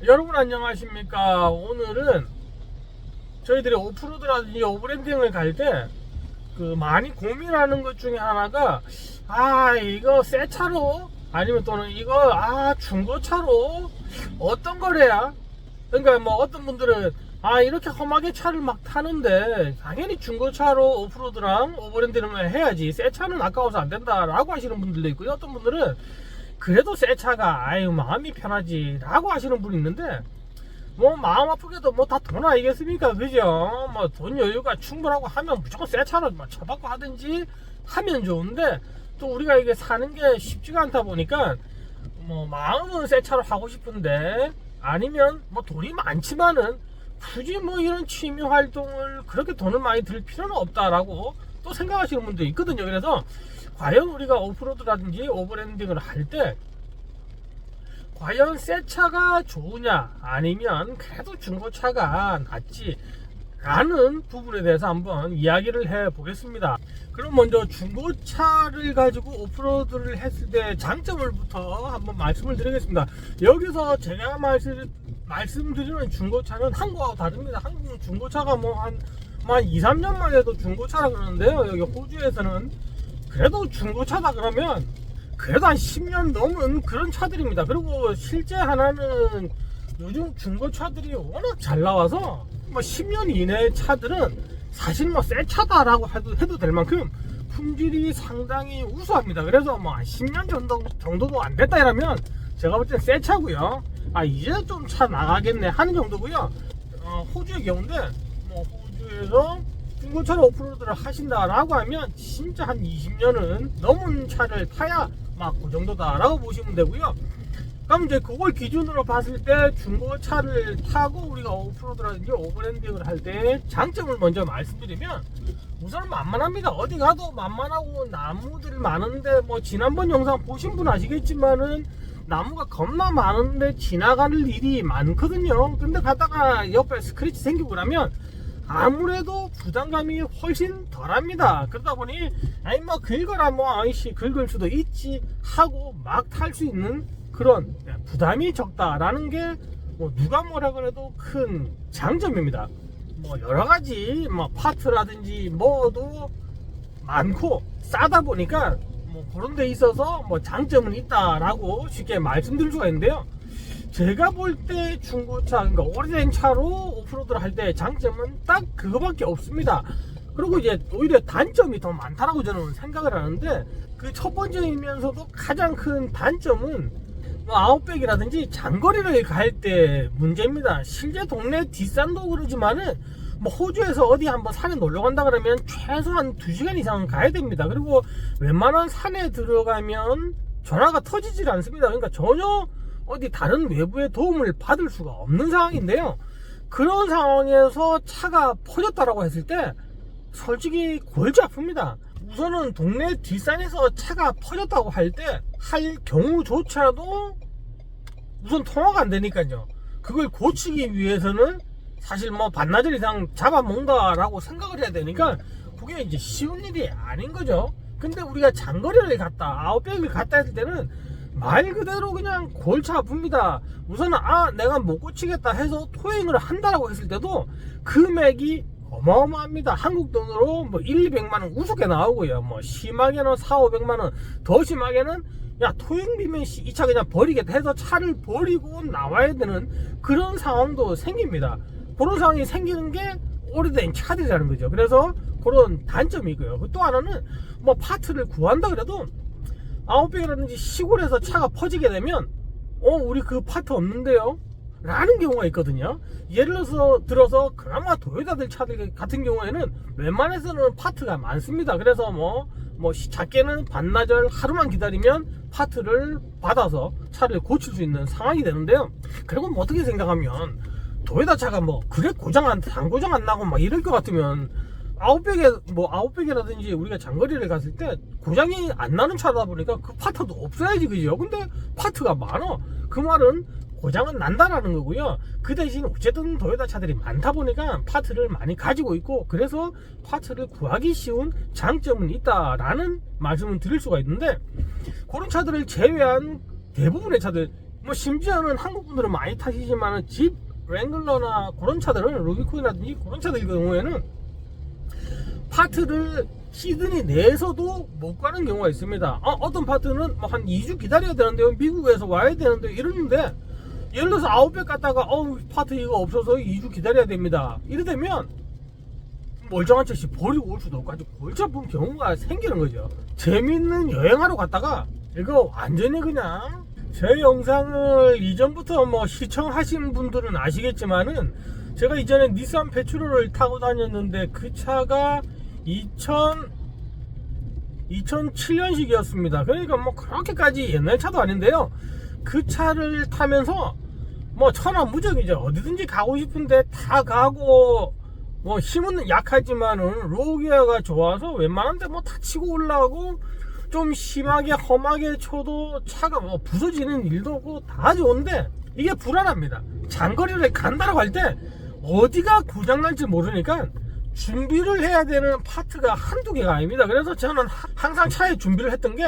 여러분 안녕하십니까. 오늘은 저희들이 오프로드라든지 오브랜딩을 갈 때 많이 고민하는 것 중에 하나가 이거 새 차로 아니면 또는 이거 중고차로 어떤 걸 해야, 그러니까 뭐 어떤 분들은 이렇게 험하게 차를 막 타는데 당연히 중고차로 오프로드랑 오버랜딩을 해야지, 새 차는 아까워서 안 된다 라고 하시는 분들도 있고요. 어떤 분들은 그래도 새 차가 마음이 편하지 라고 하시는 분이 있는데, 뭐 마음 아프게도 뭐 다 돈 아니겠습니까, 그죠? 뭐 돈 여유가 충분하고 하면 무조건 새 차로 뭐 쳐받고 하든지 하면 좋은데, 또 우리가 이게 사는 게 쉽지가 않다 보니까 뭐 마음은 새 차로 하고 싶은데, 아니면 뭐 돈이 많지만은 굳이 뭐 이런 취미 활동을 그렇게 돈을 많이 들 필요는 없다라고 또 생각하시는 분도 있거든요. 그래서 과연 우리가 오프로드라든지 오버랜딩을 할 때 과연 새 차가 좋으냐 아니면 그래도 중고차가 낫지 라는 부분에 대해서 한번 이야기를 해 보겠습니다. 그럼 먼저 중고차를 가지고 오프로드를 했을 때 장점을부터 한번 말씀을 드리겠습니다. 여기서 제가 말씀드리는 중고차는 한국하고 다릅니다. 한국은 중고차가 뭐 한 2, 3년만 해도 중고차라 그러는데요, 여기 호주에서는 그래도 중고차다 그러면 그래도 한 10년 넘은 그런 차들입니다. 그리고 실제 하나는 요즘 중고차들이 워낙 잘 나와서 뭐 10년 이내의 차들은 사실 뭐 새 차다라고 해도 될 만큼 품질이 상당히 우수합니다. 그래서 뭐 10년 정도도 안 됐다 이러면 제가 볼 땐 새 차고요. 이제 좀 차 나가겠네 하는 정도고요. 호주의 경우인데, 뭐 호주에서 중고차로 오프로드를 하신다라고 하면 진짜 한 20년은 넘은 차를 타야 막 그 정도다라고 보시면 되고요. 그럼 이제 그걸 기준으로 봤을 때 중고차를 타고 우리가 오프로드라든지 오버랜딩을 할 때 장점을 먼저 말씀드리면, 우선 만만합니다. 어디 가도 만만하고 나무들 많은데, 뭐 지난번 영상 보신 분 아시겠지만은 나무가 겁나 많은데 지나가는 일이 많거든요. 근데 가다가 옆에 스크래치 생기고 나면 아무래도 부담감이 훨씬 덜합니다. 그러다 보니 뭐 긁어라 긁을 수도 있지 하고 막 탈 수 있는 그런 부담이 적다라는 게 뭐 누가 뭐라 그래도 큰 장점입니다. 뭐 여러가지 뭐 파트라든지 뭐도 많고 싸다 보니까 뭐 그런 데 있어서 뭐 장점은 있다라고 쉽게 말씀드릴 수가 있는데요. 제가 볼 때 중고차, 그러니까 오래된 차로 오프로드를 할 때 장점은 딱 그거밖에 없습니다. 그리고 이제 오히려 단점이 더 많다라고 저는 생각을 하는데, 그 첫 번째이면서도 가장 큰 단점은 뭐 아웃백이라든지 장거리를 갈 때 문제입니다. 실제 동네 뒷산도 그러지만은 뭐 호주에서 어디 한번 산에 놀러 간다 그러면 최소한 2시간 이상은 가야 됩니다. 그리고 웬만한 산에 들어가면 전화가 터지질 않습니다. 그러니까 전혀 어디 다른 외부의 도움을 받을 수가 없는 상황인데요. 그런 상황에서 차가 퍼졌다라고 했을 때 솔직히 골치 아픕니다. 우선은 동네 뒷산에서 차가 퍼졌다고 할 경우조차도 우선 통화가 안 되니까요. 그걸 고치기 위해서는 사실 뭐 반나절 이상 잡아먹는다라고 생각을 해야 되니까 그게 이제 쉬운 일이 아닌 거죠. 근데 우리가 장거리를 갔다 아웃백을 갔다 했을 때는 말 그대로 그냥 골치 아픕니다. 우선은 내가 못 고치겠다 해서 토행을 한다라고 했을 때도 금액이 어마어마합니다. 한국 돈으로 뭐 1, 200만원 우습게 나오고요. 뭐 심하게는 4, 500만원, 더 심하게는 토행비면 이 차 그냥 버리겠다 해서 차를 버리고 나와야 되는 그런 상황도 생깁니다. 그런 상황이 생기는 게 오래된 차들이라는 거죠. 그래서 그런 단점이고요. 또 하나는 뭐 파트를 구한다 그래도 아웃백이라든지 시골에서 차가 퍼지게 되면 우리 그 파트 없는데요 라는 경우가 있거든요. 예를 들어서 그나마 도요타들 차들 같은 경우에는 웬만해서는 파트가 많습니다. 그래서 뭐 작게는 반나절 하루만 기다리면 파트를 받아서 차를 고칠 수 있는 상황이 되는데요. 그리고 뭐 어떻게 생각하면 도요타 차가 그게 단 고장 안 나고 이럴 것 같으면 아웃백이라든지 우리가 장거리를 갔을 때 고장이 안 나는 차다 보니까 그 파트도 없어야지, 그죠? 근데 파트가 많아. 그 말은 고장은 난다라는 거고요. 그 대신 어쨌든 도요타 차들이 많다 보니까 파트를 많이 가지고 있고, 그래서 파트를 구하기 쉬운 장점은 있다라는 말씀을 드릴 수가 있는데, 그런 차들을 제외한 대부분의 차들, 뭐 심지어는 한국 분들은 많이 타시지만 집 랭글러나 그런 차들은 루비콘이라든지 그런 차들 경우에는 파트를 시드니 내에서도 못 가는 경우가 있습니다. 어떤 파트는 뭐 한 2주 기다려야 되는데요, 미국에서 와야 되는데 이러는데, 예를 들어서 아웃백 갔다가 파트 이거 없어서 2주 기다려야 됩니다. 이러되면 멀쩡한 차 버리고 올 수도 없고 아주 골치 아픈 경우가 생기는 거죠. 재밌는 여행하러 갔다가 이거 완전히 그냥, 제 영상을 이전부터 뭐 시청하신 분들은 아시겠지만은 제가 이전에 닛산 페트롤을 타고 다녔는데 그 차가 2007년식이었습니다. 그러니까 뭐 그렇게까지 옛날 차도 아닌데요, 그 차를 타면서 뭐 천하무적이죠. 어디든지 가고 싶은데 다 가고, 뭐 힘은 약하지만은 로기어가 좋아서 웬만한 데 뭐 다 치고 올라가고, 좀 심하게 험하게 쳐도 차가 뭐 부서지는 일도 없고 다 좋은데, 이게 불안합니다. 장거리를 간다라고 할 때 어디가 고장날지 모르니까 준비를 해야 되는 파트가 한두 개가 아닙니다. 그래서 저는 항상 차에 준비를 했던 게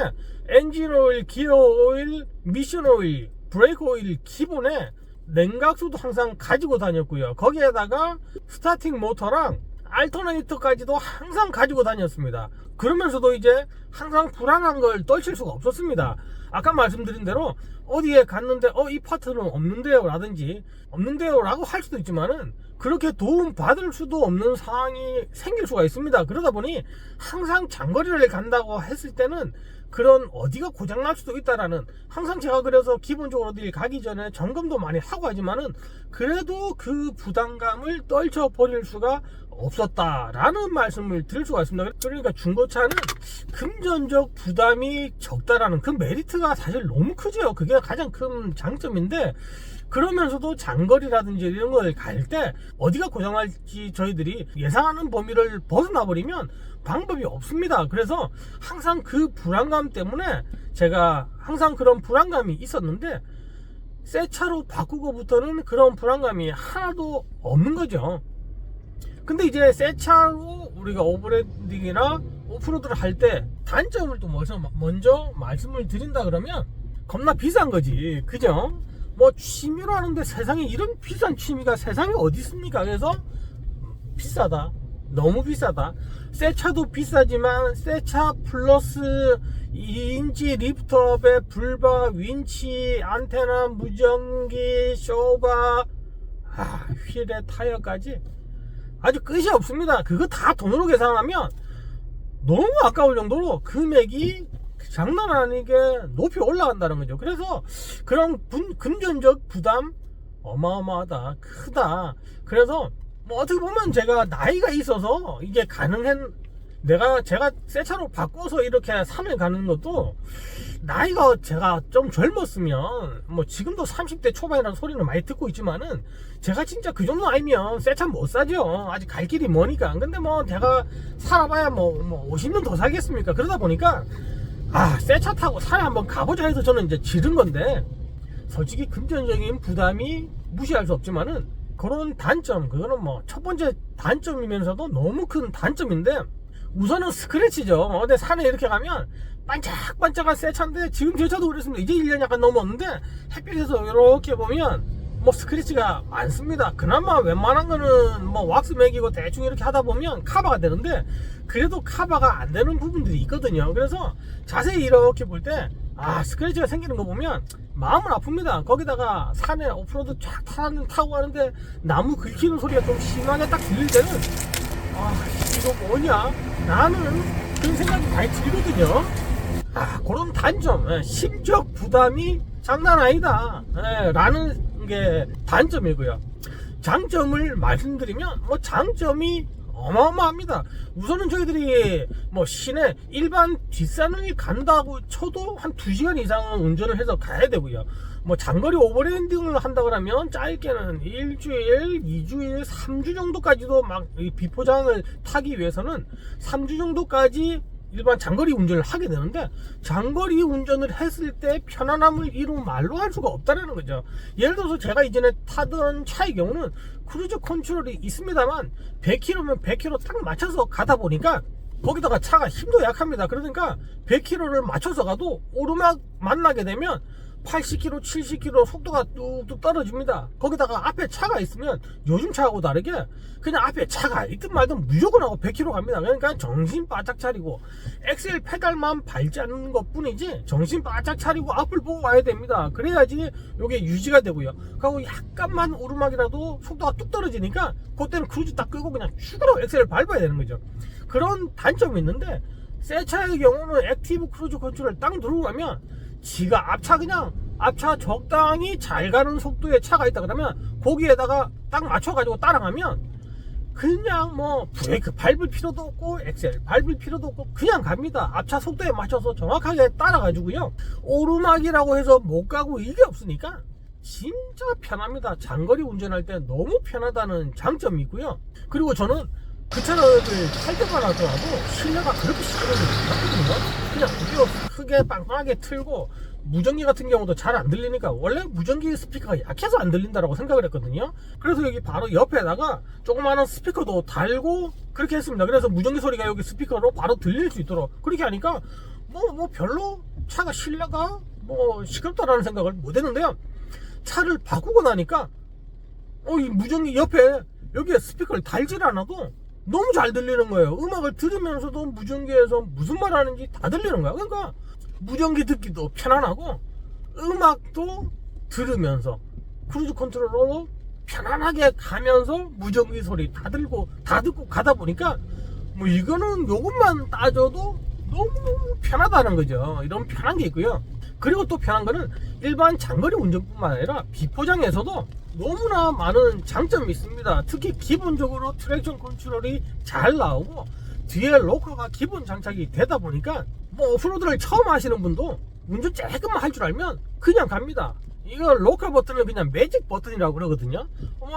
엔진 오일, 기어 오일, 미션 오일, 브레이크 오일 기본에 냉각수도 항상 가지고 다녔고요. 거기에다가 스타팅 모터랑 알터네이터까지도 항상 가지고 다녔습니다. 그러면서도 이제 항상 불안한 걸 떨칠 수가 없었습니다. 아까 말씀드린 대로 어디에 갔는데 이 파트는 없는데요 라든지 없는데요 라고 할 수도 있지만은 그렇게 도움 받을 수도 없는 상황이 생길 수가 있습니다. 그러다 보니 항상 장거리를 간다고 했을 때는 그런 어디가 고장날 수도 있다라는, 항상 제가 그래서 기본적으로 어디 가기 전에 점검도 많이 하고 하지만은 그래도 그 부담감을 떨쳐버릴 수가 없었다라는 말씀을 드릴 수가 있습니다. 그러니까 중고차는 금전적 부담이 적다라는 그 메리트가 사실 너무 크죠. 그게 가장 큰 장점인데, 그러면서도 장거리라든지 이런 걸 갈 때 어디가 고장날지 저희들이 예상하는 범위를 벗어나 버리면 방법이 없습니다. 그래서 항상 그 불안감 때문에 제가 항상 그런 불안감이 있었는데, 새 차로 바꾸고부터는 그런 불안감이 하나도 없는 거죠. 근데 이제 새 차로 우리가 오버랜딩이나 오프로드를 할 때 단점을 또 먼저 말씀을 드린다 그러면 겁나 비싼 거지, 그죠? 뭐 취미로 하는데 세상에 이런 비싼 취미가 세상에 어디 있습니까? 그래서 비싸다, 너무 비싸다. 새 차도 비싸지만 새 차 플러스 2인치 리프트업에 불바, 윈치, 안테나, 무전기, 쇼바, 휠에 타이어까지 아주 끝이 없습니다. 그거 다 돈으로 계산하면 너무 아까울 정도로 금액이 장난 아니게 높이 올라간다는 거죠. 그래서 그런 금전적 부담 어마어마하다, 크다. 그래서 뭐 어떻게 보면 제가 나이가 있어서 이게 제가 새 차로 바꿔서 이렇게 산을 가는 것도, 나이가 제가 좀 젊었으면 뭐 지금도 30대 초반이라는 소리는 많이 듣고 있지만은 제가 진짜 그 정도 나이면 새 차 못 사죠. 아직 갈 길이 머니까. 근데 뭐 제가 살아봐야 뭐 50년 더 살겠습니까? 그러다 보니까 새 차 타고 산에 한번 가보자 해서 저는 이제 지른 건데, 솔직히 금전적인 부담이 무시할 수 없지만은 그런 단점, 그거는 뭐 첫 번째 단점이면서도 너무 큰 단점인데, 우선은 스크래치죠. 어디 산에 이렇게 가면 반짝반짝한 새 차인데, 지금 제 차도 그랬습니다. 이제 1년 약간 넘었는데 햇빛에서 이렇게 보면 뭐 스크래치가 많습니다. 그나마 웬만한 거는 뭐 왁스 매기고 대충 이렇게 하다 보면 커버가 되는데, 그래도 커버가 안 되는 부분들이 있거든요. 그래서 자세히 이렇게 볼 때 스크래치가 생기는 거 보면 마음은 아픕니다. 거기다가 산에 오프로드 쫙 타고 가는데 나무 긁히는 소리가 좀 심하게 딱 들릴 때는 이거 뭐냐, 나는 그런 생각이 많이 들거든요. 그런 단점, 심적 부담이 장난 아니다 라는 게 단점이고요. 장점을 말씀드리면 뭐 장점이 어마어마합니다. 우선은 저희들이 뭐 시내 일반 뒷산을 간다고 쳐도 한 2시간 이상은 운전을 해서 가야 되고요. 뭐 장거리 오버랜딩을 한다고 하면 짧게는 일주일, 2주일, 3주 정도까지도 막 비포장을 타기 위해서는 3주 정도까지 일반 장거리 운전을 하게 되는데, 장거리 운전을 했을 때 편안함을 이루 말로 할 수가 없다는 거죠. 예를 들어서 제가 이전에 타던 차의 경우는 크루즈 컨트롤이 있습니다만 100km면 100km 딱 맞춰서 가다 보니까, 거기다가 차가 힘도 약합니다. 그러니까 100km를 맞춰서 가도 오르막 만나게 되면 80km, 70km 속도가 뚝뚝 떨어집니다. 거기다가 앞에 차가 있으면 요즘 차하고 다르게 그냥 앞에 차가 있든 말든 무조건 하고 100km 갑니다. 그러니까 정신 바짝 차리고 엑셀 페달만 밟지 않는 것 뿐이지 정신 바짝 차리고 앞을 보고 와야 됩니다. 그래야지 이게 유지가 되고요. 그리고 약간만 오르막이라도 속도가 뚝 떨어지니까 그때는 크루즈 딱 끄고 그냥 죽으라고 엑셀을 밟아야 되는 거죠. 그런 단점이 있는데 새 차의 경우는 액티브 크루즈 컨트롤을 딱 누르고 가면 지가 앞차 적당히 잘 가는 속도의 차가 있다 그러면 거기에다가 딱 맞춰가지고 따라가면 그냥 뭐 브레이크 밟을 필요도 없고 엑셀 밟을 필요도 없고 그냥 갑니다. 앞차 속도에 맞춰서 정확하게 따라가지고요. 오르막이라고 해서 못 가고 이게 없으니까 진짜 편합니다. 장거리 운전할 때 너무 편하다는 장점이 있고요. 그리고 저는 그 차를 탈 때만 하더라도 실내가 그렇게 시끄러운 게 없거든요. 그냥 무게 크게 빵빵하게 틀고 무전기 같은 경우도 잘 안 들리니까 원래 무전기 스피커가 약해서 안 들린다라고 생각을 했거든요. 그래서 여기 바로 옆에다가 조그마한 스피커도 달고 그렇게 했습니다. 그래서 무전기 소리가 여기 스피커로 바로 들릴 수 있도록 그렇게 하니까 뭐 별로 차가 실내가 뭐 시끄럽다라는 생각을 못 했는데요. 차를 바꾸고 나니까 이 무전기 옆에 여기에 스피커를 달질 않아도 너무 잘 들리는 거예요. 음악을 들으면서도 무전기에서 무슨 말 하는지 다 들리는 거야. 그러니까 무전기 듣기도 편안하고 음악도 들으면서 크루즈 컨트롤러로 편안하게 가면서 무전기 소리 다 듣고 가다 보니까 뭐 이거는 요것만 따져도 너무 편하다는 거죠. 이런 편한 게 있고요. 그리고 또 편한 거는 일반 장거리 운전뿐만 아니라 비포장에서도 너무나 많은 장점이 있습니다. 특히 기본적으로 트랙션 컨트롤이 잘 나오고 뒤에 로커가 기본 장착이 되다 보니까 뭐 오프로드를 처음 하시는 분도 운전 조금만 할 줄 알면 그냥 갑니다. 이거 로커 버튼을 그냥 매직 버튼이라고 그러거든요.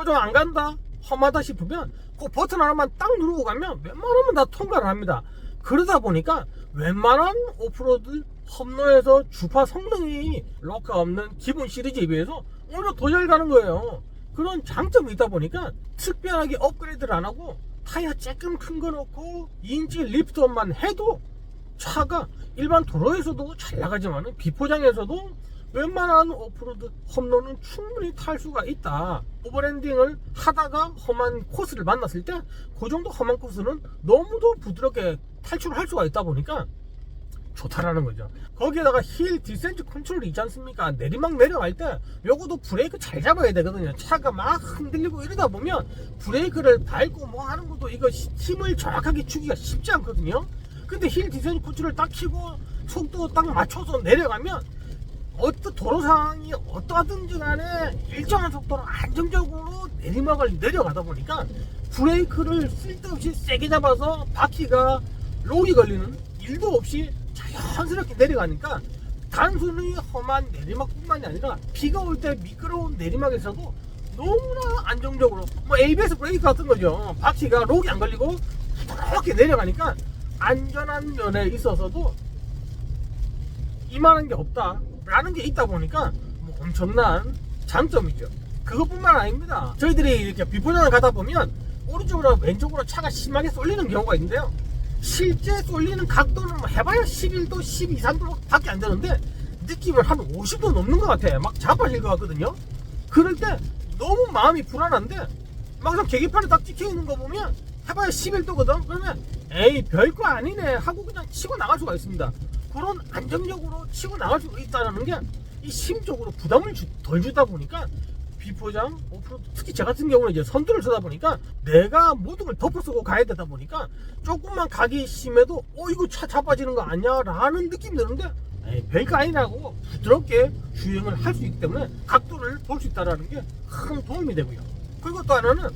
좀 안 간다 험하다 싶으면 그 버튼 하나만 딱 누르고 가면 웬만하면 다 통과를 합니다. 그러다 보니까 웬만한 오프로드 험로에서 주파 성능이 로커 없는 기본 시리즈에 비해서 오히려 더 잘 가는 거예요. 그런 장점이 있다 보니까 특별하게 업그레이드를 안 하고 타이어 조금 큰 거 넣고 2인치 리프트업만 해도 차가 일반 도로에서도 잘 나가지만 비포장에서도 웬만한 오프로드 험로는 충분히 탈 수가 있다. 오버랜딩을 하다가 험한 코스를 만났을 때 그 정도 험한 코스는 너무도 부드럽게 탈출할 수가 있다 보니까 좋다라는 거죠. 거기에다가 힐 디센트 컨트롤이 있지 않습니까? 내리막 내려갈 때 요것도 브레이크 잘 잡아야 되거든요. 차가 막 흔들리고 이러다 보면 브레이크를 밟고 뭐 하는 것도 이거 힘을 정확하게 주기가 쉽지 않거든요. 근데 힐 디센트 컨트롤 딱 켜고 속도 딱 맞춰서 내려가면 어떤 도로 상황이 어떠하든지 간에 일정한 속도로 안정적으로 내리막을 내려가다 보니까 브레이크를 쓸데없이 세게 잡아서 바퀴가 록이 걸리는 일도 없이 자연스럽게 내려가니까 단순히 험한 내리막뿐만이 아니라 비가 올 때 미끄러운 내리막에서도 너무나 안정적으로 뭐 ABS 브레이크 같은 거죠. 바퀴가 록이 안 걸리고 부드럽게 내려가니까 안전한 면에 있어서도 이만한 게 없다 라는 게 있다 보니까 뭐 엄청난 장점이죠. 그것뿐만 아닙니다. 저희들이 이렇게 비포장을 가다 보면 오른쪽으로 왼쪽으로 차가 심하게 쏠리는 경우가 있는데요. 실제 쏠리는 각도는 뭐 해봐야 11도, 12, 3도 밖에 안 되는데 느낌은 한 50도 넘는 것 같아. 막 자빠질 것 같거든요. 그럴 때 너무 마음이 불안한데 막상 계기판에 딱 찍혀있는 거 보면 해봐야 11도거든. 그러면 에이 별거 아니네 하고 그냥 치고 나갈 수가 있습니다. 그런 안정적으로 치고 나갈 수 있다는 게 이 심적으로 부담을 덜 주다 보니까 비포장, 오프로드, 특히 저 같은 경우는 이제 선두를 서다 보니까 내가 모든 걸 덮어 쓰고 가야 되다 보니까 조금만 가기 심해도 이거 차 자빠지는 거 아니야? 라는 느낌이 드는데 별거 아니라고 부드럽게 주행을 할 수 있기 때문에 각도를 볼 수 있다는 게 큰 도움이 되고요. 그리고 또 하나는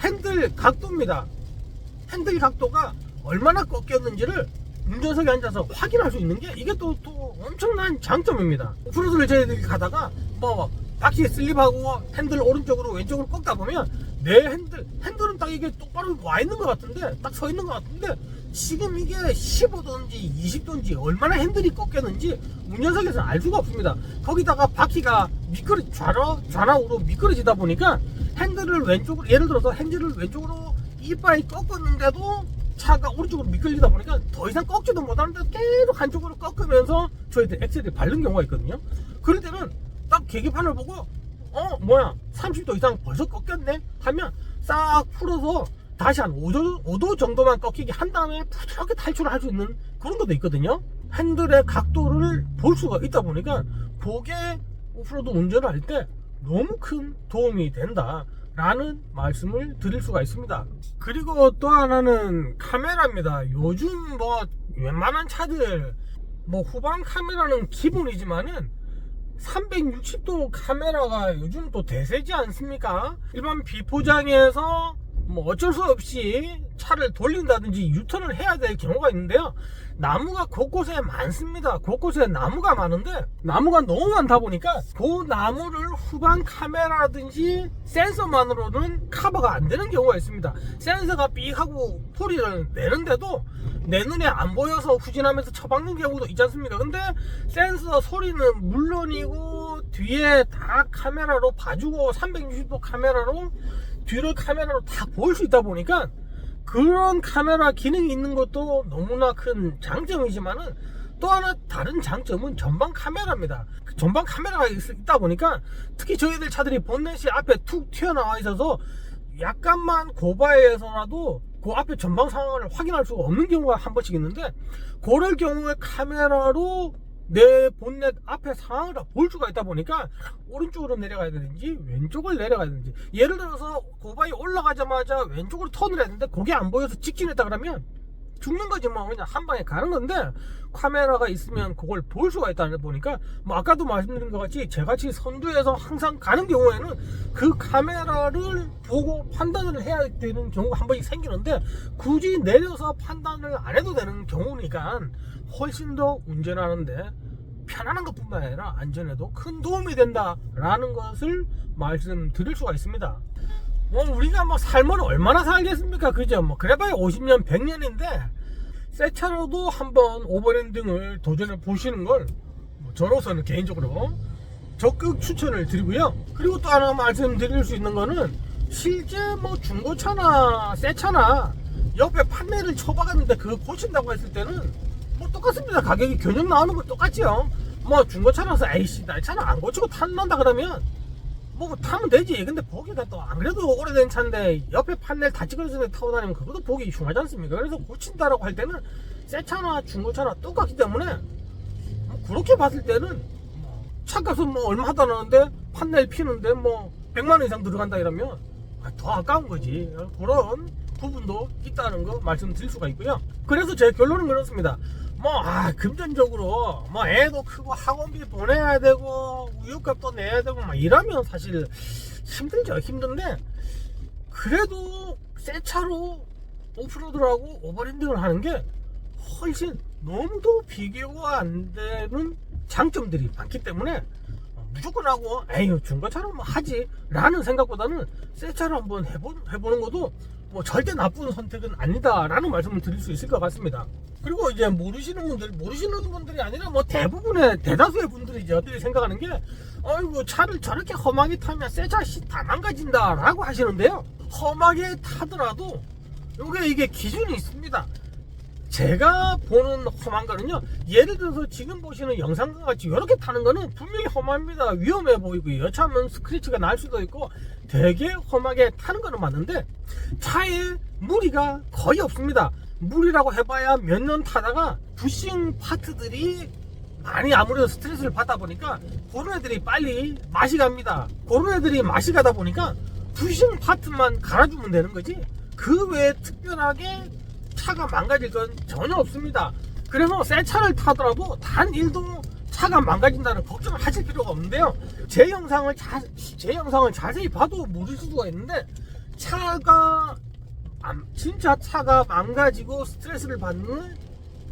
핸들 각도입니다. 핸들 각도가 얼마나 꺾였는지를 운전석에 앉아서 확인할 수 있는 게 이게 또 엄청난 장점입니다. 오프로드를 저희들이 가다가 뭐 바퀴에 슬립하고 핸들 오른쪽으로 왼쪽으로 꺾다 보면 내 핸들은 딱 이게 똑바로 와 있는 것 같은데 딱 서 있는 것 같은데 지금 이게 15도인지 20도인지 얼마나 핸들이 꺾였는지 운전석에서는 알 수가 없습니다. 거기다가 바퀴가 좌나우로 미끄러지다 보니까 핸들을 왼쪽으로 예를 들어서 핸들을 왼쪽으로 이빨이 꺾었는데도 차가 오른쪽으로 미끌리다 보니까 더 이상 꺾지도 못하는데 계속 한쪽으로 꺾으면서 저희들 엑셀을 밟는 경우가 있거든요. 그럴 때는 딱 계기판을 보고 뭐야 30도 이상 벌써 꺾였네 하면 싹 풀어서 다시 한 5도 정도만 꺾이게 한 다음에 부드럽게 탈출을 할 수 있는 그런 것도 있거든요. 핸들의 각도를 볼 수가 있다 보니까 그게 오프로드 운전을 할 때 너무 큰 도움이 된다 라는 말씀을 드릴 수가 있습니다. 그리고 또 하나는 카메라입니다. 요즘 뭐 웬만한 차들 뭐 후방 카메라는 기본이지만은 360도 카메라가 요즘 또 대세지 않습니까? 일반 비포장에서 뭐 어쩔 수 없이 차를 돌린다든지 유턴을 해야 될 경우가 있는데요. 나무가 곳곳에 많습니다. 곳곳에 나무가 많은데 나무가 너무 많다 보니까 그 나무를 후방 카메라라든지 센서만으로는 커버가 안 되는 경우가 있습니다. 센서가 삑 하고 소리를 내는데도 내 눈에 안 보여서 후진하면서 처박는 경우도 있지 않습니까? 근데 센서 소리는 물론이고 뒤에 다 카메라로 봐주고 360도 카메라로 뒤를 카메라로 다 볼 수 있다 보니까 그런 카메라 기능이 있는 것도 너무나 큰 장점이지만은 또 하나 다른 장점은 전방 카메라입니다. 그 전방 카메라가 있다 보니까 특히 저희들 차들이 본넷이 앞에 툭 튀어나와 있어서 약간만 고바에서라도 그 앞에 전방 상황을 확인할 수가 없는 경우가 한 번씩 있는데 그럴 경우에 카메라로 내 본넷 앞에 상황을 다 볼 수가 있다 보니까 오른쪽으로 내려가야 되는지 왼쪽을 내려가야 되는지, 예를 들어서 고바에 올라가자마자 왼쪽으로 턴을 했는데 그게 안 보여서 직진했다 그러면 죽는 거지. 뭐 그냥 한 방에 가는 건데 카메라가 있으면 그걸 볼 수가 있다 보니까 뭐 아까도 말씀드린 것 같이 제같이 선두에서 항상 가는 경우에는 그 카메라를 보고 판단을 해야 되는 경우가 한 번씩 생기는데 굳이 내려서 판단을 안 해도 되는 경우니까 훨씬 더 운전하는데 편안한 것뿐만 아니라 안전에도 큰 도움이 된다라는 것을 말씀드릴 수가 있습니다. 뭐 우리가 뭐 삶을 얼마나 살겠습니까? 그죠? 뭐 그래봐야 50년 100년인데 새 차로도 한번 오버랜딩을 도전해 보시는 걸 뭐 저로서는 개인적으로 적극 추천을 드리고요. 그리고 또 하나 말씀드릴 수 있는 거는 실제 뭐 중고차나 새 차나 옆에 판넬을 쳐박았는데 그거 고친다고 했을 때는 뭐 똑같습니다. 가격이 견적 나오는 건 똑같지요. 뭐 중고차라서 에이씨 나 차는 안 고치고 탓난다 그러면 뭐 타면 되지. 근데 보기가 또 안 그래도 오래된 차인데 옆에 판넬 다 찌그러진 데 타고 다니면 그것도 보기 흉하지 않습니까? 그래서 고친다라고 할 때는 새 차나 중고차나 똑같기 때문에 뭐 그렇게 봤을 때는 뭐 차값은 뭐 얼마 하다 나는데 판넬 피는데 뭐 100만원 이상 들어간다 이러면 더 아까운 거지. 그런 부분도 있다는 거 말씀드릴 수가 있고요. 그래서 제 결론은 그렇습니다. 금전적으로 뭐 애도 크고 학원비 보내야 되고 우유값도 내야 되고 막 이러면 사실 힘들죠. 힘든데 그래도 새 차로 오프로드라고 오버랜딩을 하는 게 훨씬 너무도 비교가 안 되는 장점들이 많기 때문에 무조건 하고 에휴 중고차로 뭐 하지 라는 생각보다는 새 차로 한번 해보는 것도 뭐 절대 나쁜 선택은 아니다 라는 말씀을 드릴 수 있을 것 같습니다. 그리고 이제 모르시는 분들이 아니라 뭐 대부분의 대다수의 분들이 이제 어떻게 생각하는 게 어이구 차를 저렇게 험하게 타면 새 차 다 망가진다 라고 하시는데요. 험하게 타더라도 이게 기준이 있습니다. 제가 보는 험한 거는요, 예를 들어서 지금 보시는 영상과 같이 이렇게 타는 거는 분명히 험합니다. 위험해 보이고 여차하면 스크래치가 날 수도 있고 되게 험하게 타는 거는 맞는데 차에 무리가 거의 없습니다. 무리라고 해봐야 몇 년 타다가 부싱 파트들이 많이 아무래도 스트레스를 받다 보니까 그런 애들이 빨리 맛이 갑니다. 그런 애들이 맛이 가다 보니까 부싱 파트만 갈아주면 되는 거지 그 외에 특별하게 차가 망가질 건 전혀 없습니다. 그래서 새 차를 타더라도 단 1도 차가 망가진다는 걱정을 하실 필요가 없는데요. 제 영상을 자세히 봐도 모를 수가 있는데 진짜 차가 망가지고 스트레스를 받는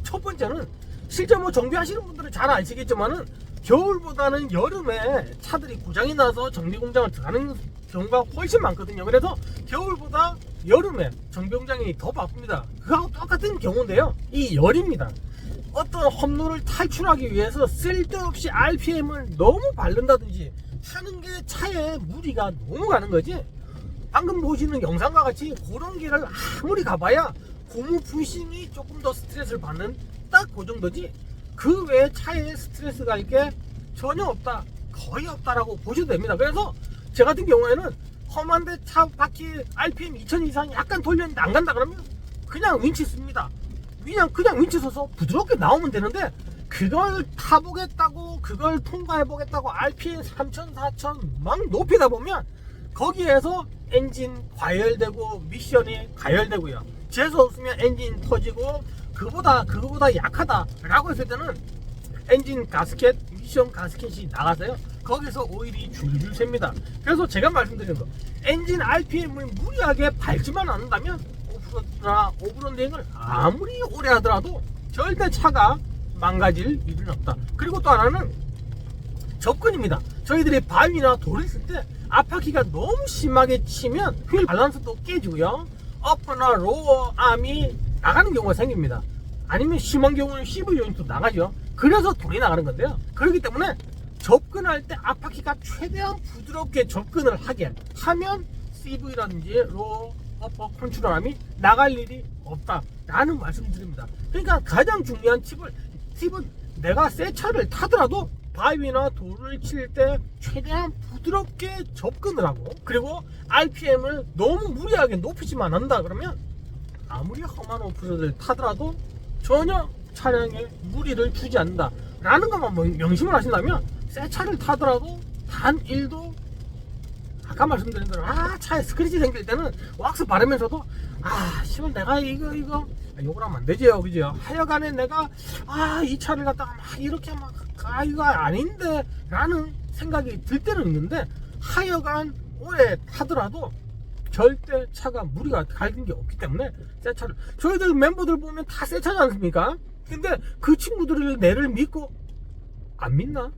첫 번째는 실제 뭐 정비하시는 분들은 잘 아시겠지만은 겨울보다는 여름에 차들이 고장이 나서 정비 공장을 들어가는 경우가 훨씬 많거든요. 그래서 겨울보다 여름에 정비 공장이 더 바쁩니다. 그거하고 똑같은 경우인데요. 이 열입니다. 어떤 험로를 탈출하기 위해서 쓸데없이 RPM을 너무 바른다든지 하는 게 차에 무리가 너무 가는 거지. 방금 보시는 영상과 같이 그런 길을 아무리 가봐야 고무 부싱이 조금 더 스트레스를 받는 딱 그 정도지 그 외에 차에 스트레스가 있게 전혀 없다, 거의 없다라고 보셔도 됩니다. 그래서 제 같은 경우에는 험한데 차 바퀴 RPM 2000 이상 약간 돌렸는데 안 간다 그러면 그냥 윈치 씁니다. 그냥 윈치 서서 부드럽게 나오면 되는데, 그걸 타보겠다고, 그걸 통과해보겠다고 RPM 3000, 4000 막 높이다 보면 거기에서 엔진 과열되고 미션이 가열되고요. 재수 없으면 엔진 터지고, 그거보다 약하다 라고 했을 때는 엔진 가스켓, 미션 가스켓이 나가서요, 거기서 오일이 줄줄 셉니다. 그래서 제가 말씀드린 거, 엔진 RPM을 무리하게 밟지만 않는다면 오프로드나 오브런딩을 아무리 오래 하더라도 절대 차가 망가질 일은 없다. 그리고 또 하나는 접근입니다. 저희들이 바위나 돌을 쓸 때 앞바퀴가 너무 심하게 치면 휠 밸런스도 깨지고요, 어퍼나 로어 암이 나가는 경우가 생깁니다. 아니면 심한 경우는 CV 요인도 나가죠. 그래서 돌이 나가는 건데요. 그렇기 때문에 접근할 때 앞바퀴가 최대한 부드럽게 접근을 하게 하면 CV라든지 로어, 어퍼, 컨트롤암이 나갈 일이 없다라는 말씀드립니다. 그러니까 가장 중요한 팁은 내가 새 차를 타더라도 바위나 돌을 칠 때 최대한 부드럽게 접근을 하고, 그리고 RPM을 너무 무리하게 높이지만 않는다 그러면 아무리 험한 오프로드를 타더라도 전혀 차량에 무리를 주지 않는다 라는 것만 명심을 하신다면, 새 차를 타더라도 단 1도, 아까 말씀드린 대로 차에 스크래치 생길 때는 왁스 바르면서도 씨발 내가 이거 욕을 하면 안 되지요, 그죠? 하여간에 내가 이 차를 갖다가 막 이렇게 이거 아닌데 라는 생각이 들 때는 있는데, 하여간 오래 타더라도 절대 차가 무리가 가는 게 없기 때문에 새 차를, 저희들 멤버들 보면 다 새 차지 않습니까? 근데 그 친구들을 내를 믿고 안 믿나?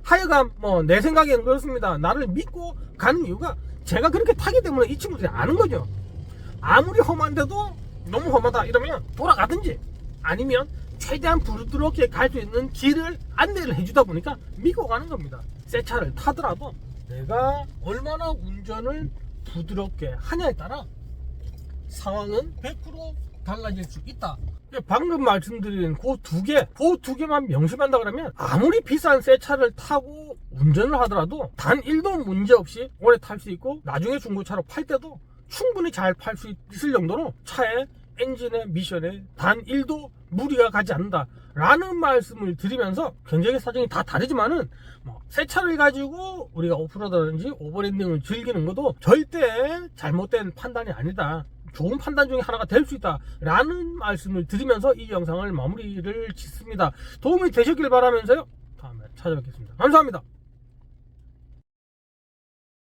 하여간 내 생각에는 그렇습니다. 나를 믿고 가는 이유가 제가 그렇게 타기 때문에 이 친구들이 아는 거죠. 아무리 험한데도 너무 험하다 이러면 돌아가든지, 아니면 최대한 부드럽게 갈 수 있는 길을 안내를 해주다 보니까 믿고 가는 겁니다. 새 차를 타더라도 내가 얼마나 운전을 부드럽게 하냐에 따라 상황은 100% 달라질 수 있다. 방금 말씀드린 그 두 개만 명심한다 그러면 아무리 비싼 새 차를 타고 운전을 하더라도 단 1도 문제 없이 오래 탈 수 있고, 나중에 중고차로 팔 때도 충분히 잘 팔 수 있을 정도로 차에 엔진에 미션에 단 1도 무리가 가지 않는다 라는 말씀을 드리면서, 경쟁의 사정이 다 다르지만은 새 차를 가지고 우리가 오프로드라든지 오버랜딩을 즐기는 것도 절대 잘못된 판단이 아니다, 좋은 판단 중에 하나가 될 수 있다 라는 말씀을 드리면서 이 영상을 마무리를 짓습니다. 도움이 되셨길 바라면서요, 다음에 찾아뵙겠습니다. 감사합니다.